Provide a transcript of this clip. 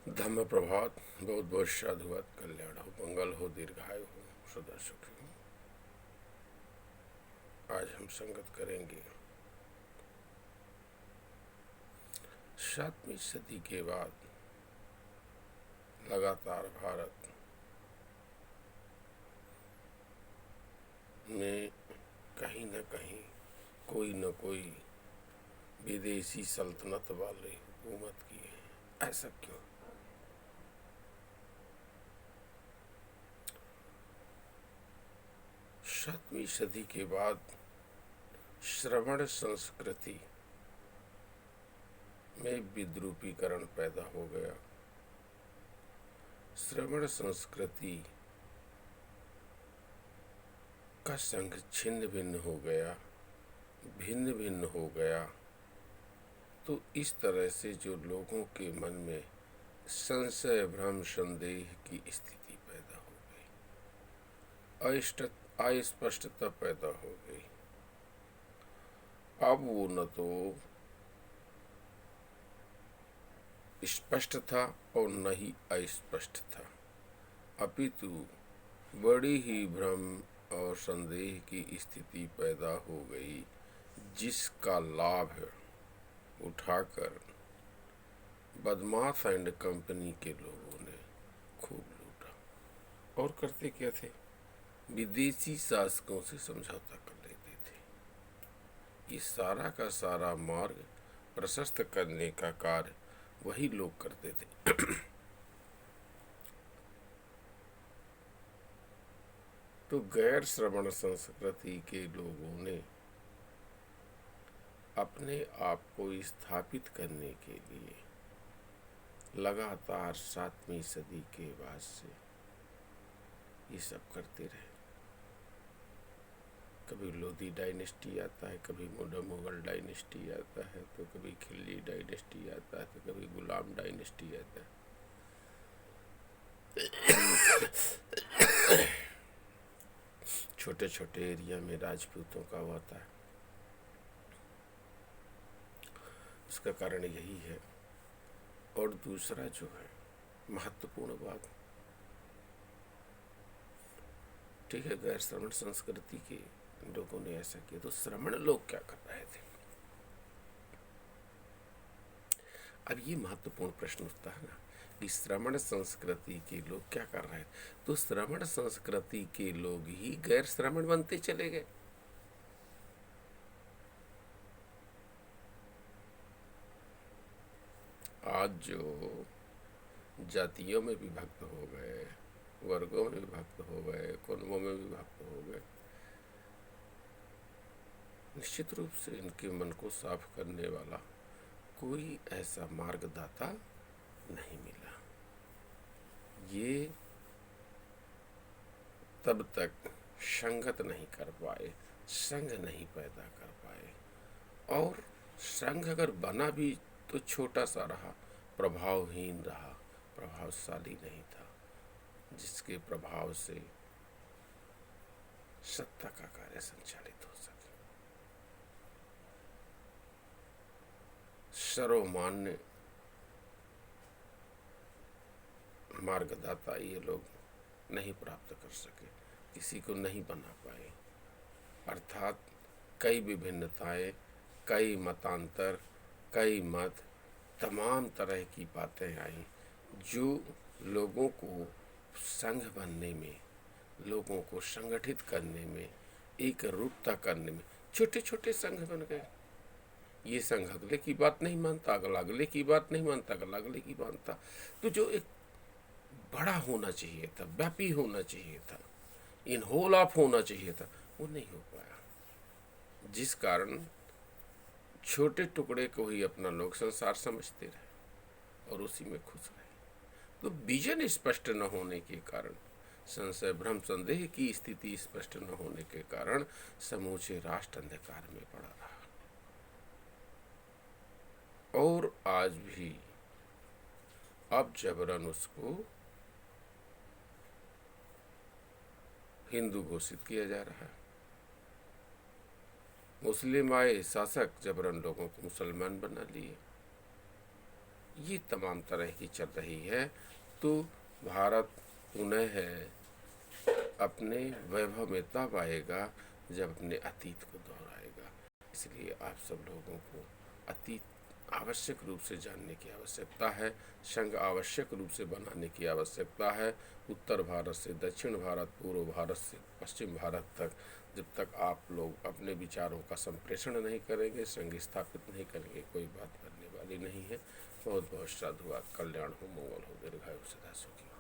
धम्म प्रभात। बहुत बहुत साधुवाद, कल्याण हो, मंगल हो, दीर्घायु हो, सदा सुखी हो। आज हम संगत करेंगे 7वीं सदी के बाद लगातार भारत में कहीं न कहीं कोई न कोई विदेशी सल्तनत वाले हुकूमत की है। ऐसा क्यों? सातवीं सदी के बाद श्रवण संस्कृति में विद्रूपीकरण पैदा हो गया। श्रवण संस्कृति का संघ छिन्न भिन्न हो गया, भिन्न भिन्न हो गया। तो इस तरह से जो लोगों के मन में संशय, भ्रम, संदेह की स्थिति पैदा हो गई, अस्पष्टता पैदा हो गई। अब वो न तो स्पष्ट था और न ही अस्पष्ट था, अपितु बड़ी ही भ्रम और संदेह की स्थिति पैदा हो गई, जिसका लाभ उठाकर बदमाश एंड कंपनी के लोगों ने खूब लूटा। और करते क्या थे? विदेशी शासकों से समझौता कर लेते थे। ये सारा का सारा मार्ग प्रशस्त करने का कार्य वही लोग करते थे। तो गैर श्रवण संस्कृति के लोगों ने अपने आप को स्थापित करने के लिए लगातार 7वीं सदी के बाद से ये सब करते रहे। कभी लोधी डायनेस्टी आता है, कभी मुगल डायनेस्टी आता है, तो कभी खिल्जी डायनेस्टी आता है, तो कभी गुलाम डायनेस्टी आता है। छोटे छोटे एरिया में राजपूतों का होता है। उसका कारण यही है। और दूसरा जो है महत्वपूर्ण बात, ठीक है, गैर श्रवण संस्कृति के लोगों ने ऐसा किया, तो श्रवण लोग क्या कर रहे थे? अब ये महत्वपूर्ण प्रश्न उठता है ना कि श्रवण संस्कृति के लोग क्या कर रहे थे? तो श्रवण संस्कृति के लोग ही गैर श्रवण बनते चले गए। आज जो जातियों में विभक्त हो गए, वर्गों में विभक्त हो गए, कुनबों में विभक्त हो गए, निश्चित रूप से इनके मन को साफ करने वाला कोई ऐसा मार्गदाता नहीं मिला। ये तब तक संगत नहीं कर पाए, संघ नहीं पैदा कर पाए, और संघ अगर बना भी तो छोटा सा रहा, प्रभावहीन रहा, प्रभावशाली नहीं था, जिसके प्रभाव से सत्ता का कार्य संचालित हो सके। सर्वमान्य मार्गदाता ये लोग नहीं प्राप्त कर सके, किसी को नहीं बना पाए। अर्थात कई विभिन्नताएं, कई मतांतर, कई मत, तमाम तरह की बातें आई, जो लोगों को संघ बनने में, लोगों को संगठित करने में, एक रूपता करने में छोटे छोटे संघ बन गए। ये संघ अगले की बात नहीं मानता, अगला अगले की बात नहीं मानता, अगला अगले की मानता। तो जो एक बड़ा होना चाहिए था, व्यापी होना चाहिए था, इन होल ऑफ होना चाहिए था, वो नहीं हो पाया, जिस कारण छोटे टुकड़े को ही अपना लोक संसार समझते रहे और उसी में खुश रहे। तो विजन स्पष्ट न होने के कारण, संशय, भ्रम, संदेह की स्थिति स्पष्ट न होने के कारण समूचे राष्ट्र अंधकार में पड़ा रहा। और आज भी अब जबरन उसको हिंदू घोषित किया जा रहा है। मुस्लिम आए शासक, जबरन लोगों को मुसलमान बना लिए। ये तमाम तरह की चल रही है, तो भारत पुनः अपने वैभव में तब आएगा जब अपने अतीत को दोहराएगा। इसलिए आप सब लोगों को अतीत आवश्यक रूप से जानने की आवश्यकता है, संघ आवश्यक रूप से बनाने की आवश्यकता है। उत्तर भारत से दक्षिण भारत, पूर्व भारत से पश्चिम भारत तक जब तक आप लोग अपने विचारों का संप्रेषण नहीं करेंगे, संघ स्थापित नहीं करेंगे, कोई बात करने वाली नहीं है। बहुत बहुत साधुवाद। कल्याण हो, मंगल हो, दीर्घायु, सदा सुखी हो।